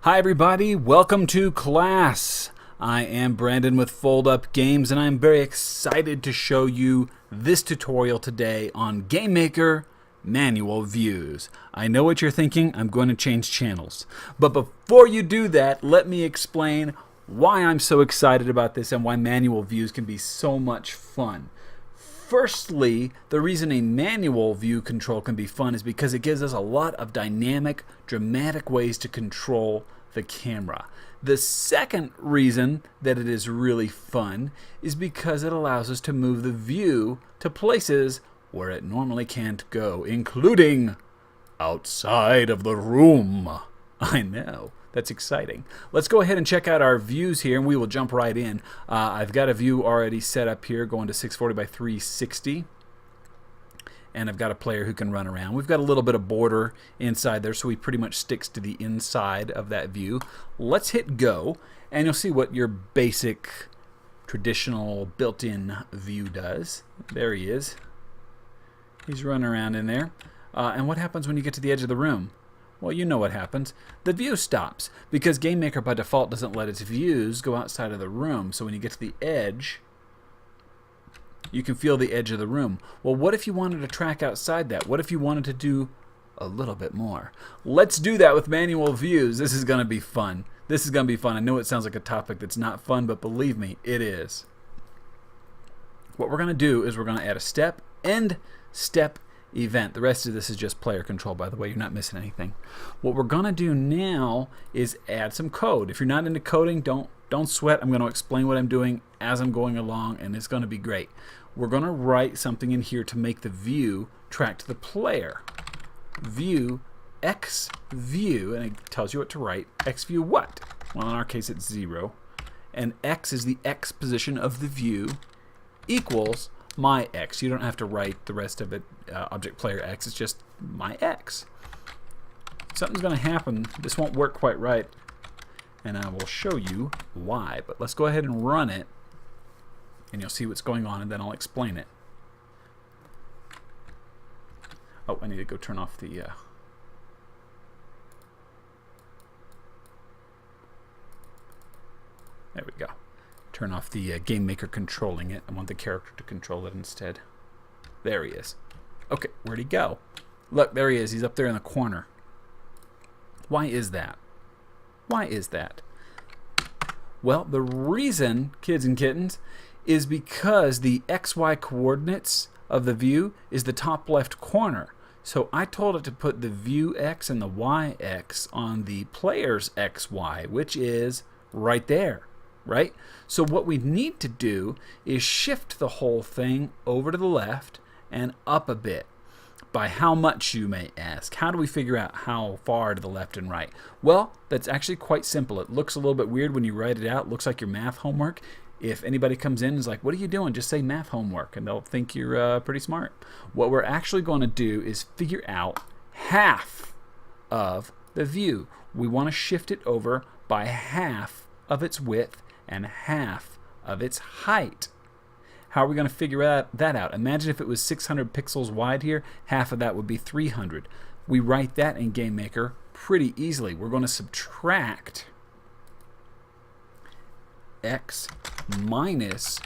Hi everybody, welcome to class. I am Brandon with Fold Up Games and I'm very excited to show you this tutorial today on GameMaker Manual Views. I know what you're thinking, I'm going to change channels. But before you do that, let me explain why I'm so excited about this and why manual views can be so much fun. Firstly, the reason a manual view control can be fun is because it gives us a lot of dynamic, dramatic ways to control the camera. The second reason that it is really fun is because it allows us to move the view to places where it normally can't go, including outside of the room. I know. That's exciting. Let's go ahead and check out our views here, and we will jump right in. I've got a view already set up here going to 640 by 360. And I've got a player who can run around. We've got a little bit of border inside there, so he pretty much sticks to the inside of that view. Let's hit go, and you'll see what your basic, traditional, built-in view does. There he is. He's running around in there. And what happens when you get to the edge of the room? Well, you know what happens. The view stops because GameMaker by default doesn't let its views go outside of the room. So when you get to the edge, you can feel the edge of the room. Well, what if you wanted to track outside that? What if you wanted to do a little bit more? Let's do that with manual views. This is going to be fun. This is going to be fun. I know it sounds like a topic that's not fun, but believe me, it is. What we're going to do is we're going to add a step, end, step, event. The rest of this is just player control, by the way. You're not missing anything. What we're going to do now is add some code. If you're not into coding, don't sweat. I'm going to explain what I'm doing as I'm going along, and it's going to be great. We're going to write something in here to make the view track to the player. View x view, and it tells you what to write. X view what? Well, in our case, it's 0. And x is the x position of the view equals my x. You don't have to write the rest of it, object player x. It's just my x. Something's going to happen. This won't work quite right, and I will show you why. But let's go ahead and run it, and you'll see what's going on, and then I'll explain it. Oh, I need to go turn off the... There we go. Turn off the GameMaker controlling it. I want the character to control it instead. There he is. Okay, where'd he go? Look, there he is. He's up there in the corner. Why is that? Why is that? Well, the reason, kids and kittens, is because the XY coordinates of the view is the top left corner. So I told it to put the view X and the Y X on the player's XY, which is right there. Right? So what we need to do is shift the whole thing over to the left and up a bit. By how much, you may ask? How do we figure out how far to the left and right? Well, that's actually quite simple. It looks a little bit weird when you write it out. It looks like your math homework. If anybody comes in and is like, what are you doing? Just say math homework, and they'll think you're pretty smart. What we're actually going to do is figure out half of the view. We want to shift it over by half of its width and half of its height. How are we going to figure that out? Imagine if it was 600 pixels wide here, half of that would be 300. We write that in GameMaker pretty easily. We're going to subtract x minus,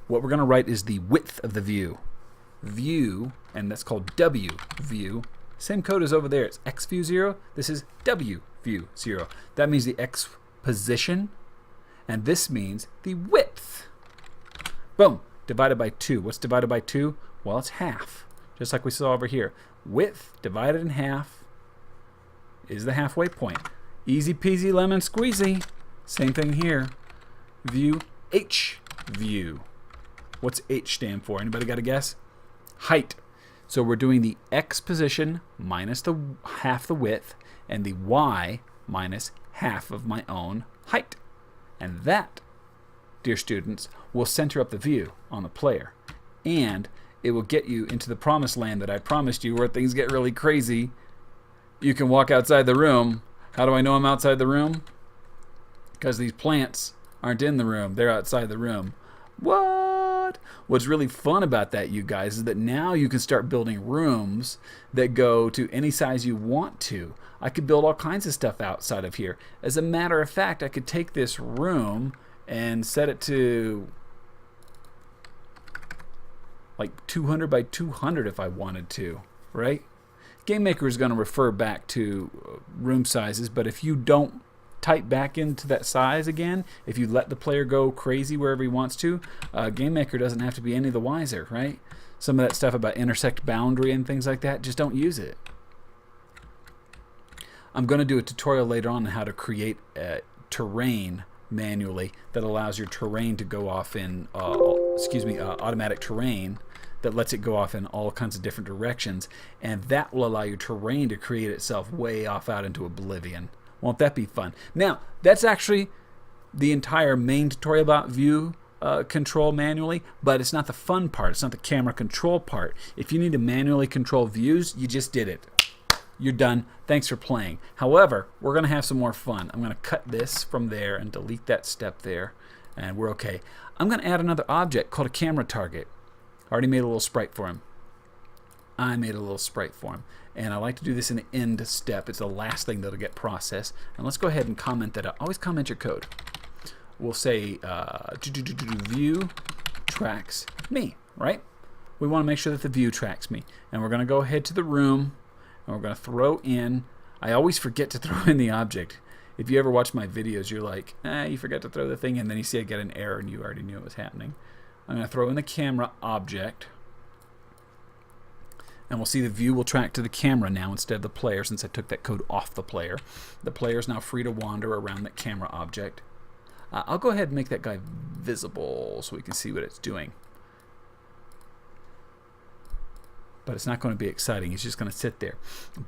what we're going to write is the width of the view. View, and that's called W view. Same code as over there. It's x view 0. This is W view 0. That means the x position, and this means the width. Boom. Divided by 2. What's divided by 2? Well, it's half. Just like we saw over here. Width divided in half is the halfway point. Easy peasy lemon squeezy. Same thing here. View H view. What's H stand for? Anybody got a guess? Height. So we're doing the X position minus the half the width and the Y minus half of my own height. And that, dear students, will center up the view on the player. And it will get you into the promised land that I promised you, where things get really crazy. You can walk outside the room. How do I know I'm outside the room? Because these plants aren't in the room. They're outside the room. What? What? What's really fun about that, you guys, is that now you can start building rooms that go to any size you want to. I could build all kinds of stuff outside of here. As a matter of fact, I could take this room and set it to like 200 by 200 if I wanted to, right? GameMaker is going to refer back to room sizes, but if you don't type back into that size again, if you let the player go crazy wherever he wants to, GameMaker doesn't have to be any the wiser, right? Some of that stuff about intersect boundary and things like that, just don't use it. I'm going to do a tutorial later on how to create terrain manually that allows your terrain to go off in, automatic terrain that lets it go off in all kinds of different directions, and that will allow your terrain to create itself way off out into oblivion. Won't that be fun? Now, that's actually the entire main tutorial about view control manually, but it's not the fun part. It's not the camera control part. If you need to manually control views, you just did it. You're done. Thanks for playing. However, we're going to have some more fun. I'm going to cut this from there and delete that step there, and we're okay. I'm going to add another object called a camera target. I already made a little sprite for him. And I like to do this in the end step. It's the last thing that'll get processed. And let's go ahead and comment that out. Always comment your code. We'll say view tracks me, right? We want to make sure that the view tracks me. And we're going to go ahead to the room, and we're going to throw in, I always forget to throw in the object. If you ever watch my videos, you're like, you forgot to throw the thing in, then you see I get an error and you already knew it was happening. I'm going to throw in the camera object, and we'll see the view will track to the camera now instead of the player, since I took that code off the player. The player is now free to wander around that camera object. I'll go ahead and make that guy visible so we can see what it's doing. But it's not going to be exciting. He's just going to sit there.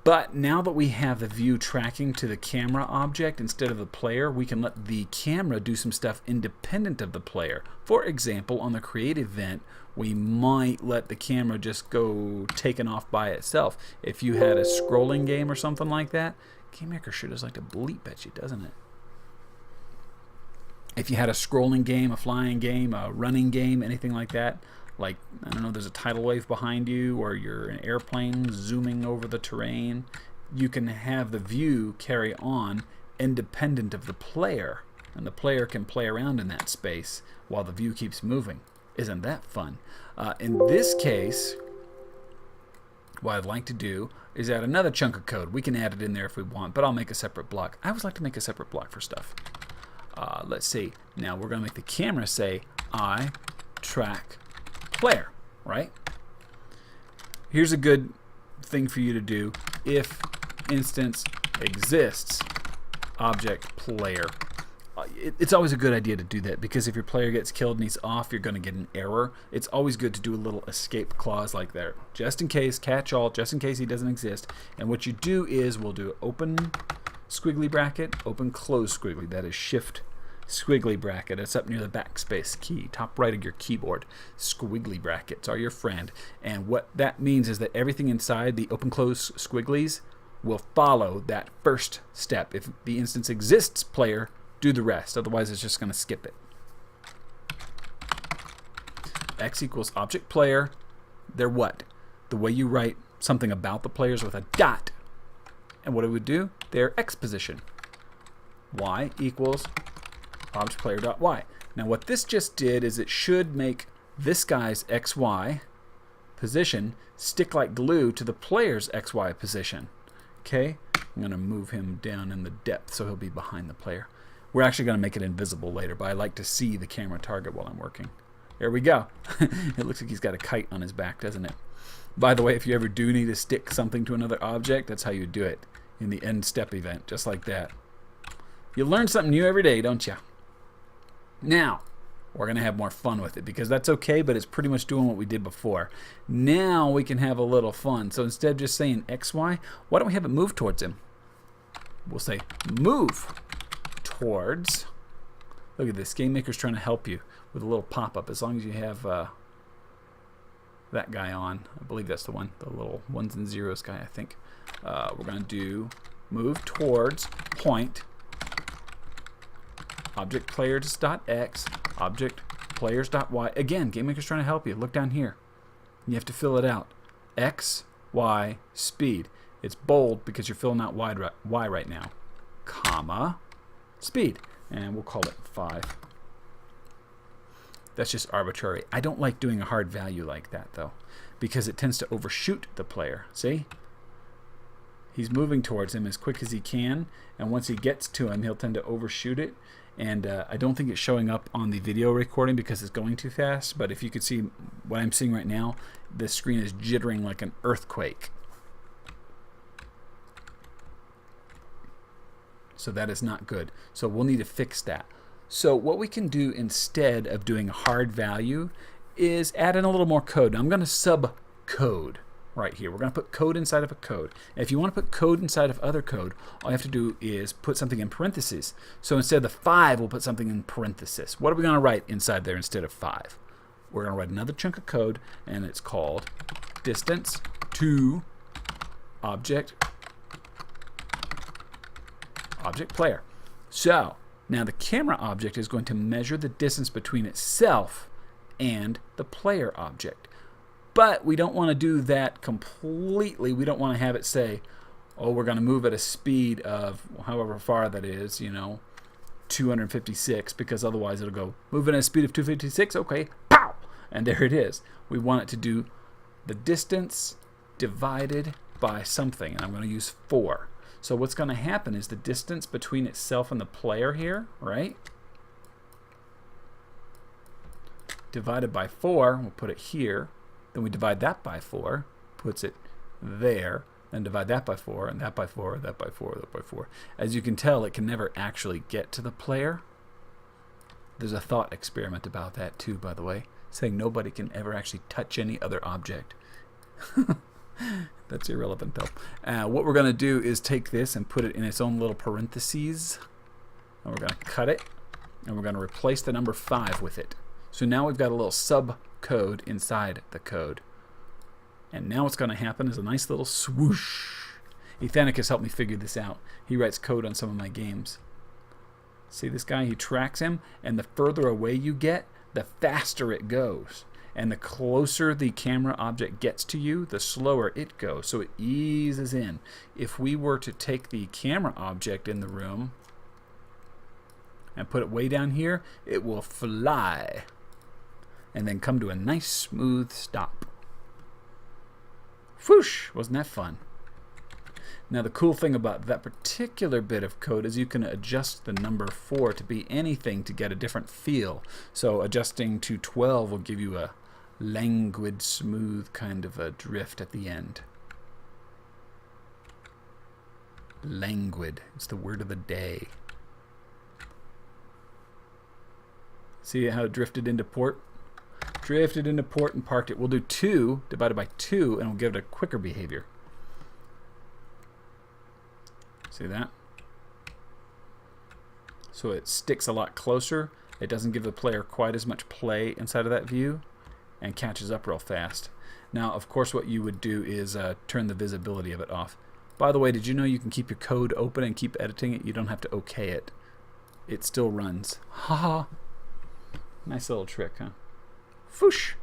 But now that we have the view tracking to the camera object instead of the player, we can let the camera do some stuff independent of the player. For example, on the create event, we might let the camera just go taken off by itself. If you had a scrolling game or something like that, GameMaker sure does like to bleep at you, doesn't it? If you had a scrolling game, a flying game, a running game, anything like that, like, I don't know, there's a tidal wave behind you, or you're an airplane zooming over the terrain, you can have the view carry on independent of the player, and the player can play around in that space while the view keeps moving. Isn't that fun? In this case, what I'd like to do is add another chunk of code. We can add it in there if we want, but I'll make a separate block. I always like to make a separate block for stuff. Let's see. Now we're going to make the camera say, I track player, right? Here's a good thing for you to do. If instance exists, object player. It's always a good idea to do that, because if your player gets killed and he's off, you're going to get an error. It's always good to do a little escape clause like that, just in case, catch all, just in case he doesn't exist. And what you do is we'll do open squiggly bracket, open close squiggly. That is shift squiggly bracket. It's up near the backspace key, top right of your keyboard. Squiggly brackets are your friend. And what that means is that everything inside the open close squigglies will follow that first step. If the instance exists player, do the rest. Otherwise, it's just going to skip it. X equals object player. They're what? The way you write something about the players with a dot. And what it would do, they're X position. Y equals object player dot Y. Now what this just did is it should make this guy's XY position stick like glue to the player's XY position. Okay? I'm going to move him down in the depth so he'll be behind the player. We're actually going to make it invisible later, but I like to see the camera target while I'm working. There we go. It looks like he's got a kite on his back, doesn't it? By the way, if you ever do need to stick something to another object, that's how you do it in the end step event, just like that. You learn something new every day, don't you? Now, we're going to have more fun with it, because that's okay, but it's pretty much doing what we did before. Now we can have a little fun. So instead of just saying XY, why don't we have it move towards him? We'll say move towards. Look at this. GameMaker's trying to help you with a little pop-up, as long as you have that guy on. I believe that's the one, the little ones and zeros guy, I think. We're going to do move towards point object players.x object players.y. Again, GameMaker's trying to help you. Look down here. You have to fill it out. X, Y, speed. It's bold because you're filling out Y right now. Comma, speed. And we'll call it 5. That's just arbitrary. I don't like doing a hard value like that, though, because it tends to overshoot the player. See? He's moving towards him as quick as he can, and once he gets to him, he'll tend to overshoot it. And I don't think it's showing up on the video recording because it's going too fast, but if you could see what I'm seeing right now, the screen is jittering like an earthquake. So that is not good. So we'll need to fix that. So what we can do instead of doing a hard value is add in a little more code. Now I'm going to subcode right here. We're going to put code inside of a code. And if you want to put code inside of other code, all you have to do is put something in parentheses. So instead of the 5, we'll put something in parentheses. What are we going to write inside there instead of 5? We're going to write another chunk of code, and it's called distance to object player. So now the camera object is going to measure the distance between itself and the player object. But we don't want to do that completely. We don't want to have it say, oh, we're going to move at a speed of however far that is, 256, because otherwise it'll go, moving at a speed of 256, okay, pow! And there it is. We want it to do the distance divided by something, and I'm going to use 4. So what's going to happen is the distance between itself and the player here, right? Divided by 4, we'll put it here. Then we divide that by 4, puts it there. Then divide that by 4, and that by 4, that by 4, that by 4. As you can tell, it can never actually get to the player. There's a thought experiment about that too, by the way, saying nobody can ever actually touch any other object. That's irrelevant, though. What we're going to do is take this and put it in its own little parentheses. And we're going to cut it. And we're going to replace the number 5 with it. So now we've got a little subcode inside the code. And now what's going to happen is a nice little swoosh. Ethanik has helped me figure this out. He writes code on some of my games. See this guy? He tracks him. And the further away you get, the faster it goes. And the closer the camera object gets to you, the slower it goes. So it eases in. If we were to take the camera object in the room and put it way down here, it will fly and then come to a nice smooth stop. Whoosh! Wasn't that fun? Now the cool thing about that particular bit of code is you can adjust the number 4 to be anything to get a different feel. So adjusting to 12 will give you a languid, smooth kind of a drift at the end. Languid. It's the word of the day. See how it drifted into port? Drifted into port and parked it. We'll do 2 divided by 2 and we'll give it a quicker behavior. See that? So it sticks a lot closer. It doesn't give the player quite as much play inside of that view and catches up real fast. Now, of course, what you would do is turn the visibility of it off. By the way, did you know you can keep your code open and keep editing it? You don't have to OK it. It still runs. Haha. Nice little trick, huh? Foosh.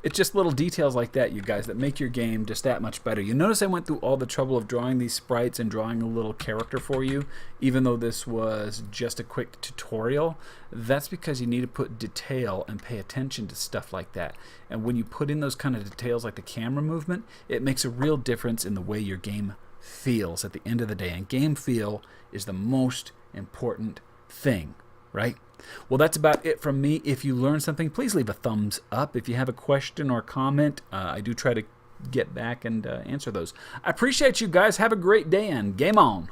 It's just little details like that, you guys, that make your game just that much better. You notice I went through all the trouble of drawing these sprites and drawing a little character for you, even though this was just a quick tutorial. That's because you need to put detail and pay attention to stuff like that. And when you put in those kind of details like the camera movement, it makes a real difference in the way your game feels at the end of the day. And game feel is the most important thing, right? Well, that's about it from me. If you learned something, please leave a thumbs up. If you have a question or comment, I do try to get back and answer those. I appreciate you guys. Have a great day and game on.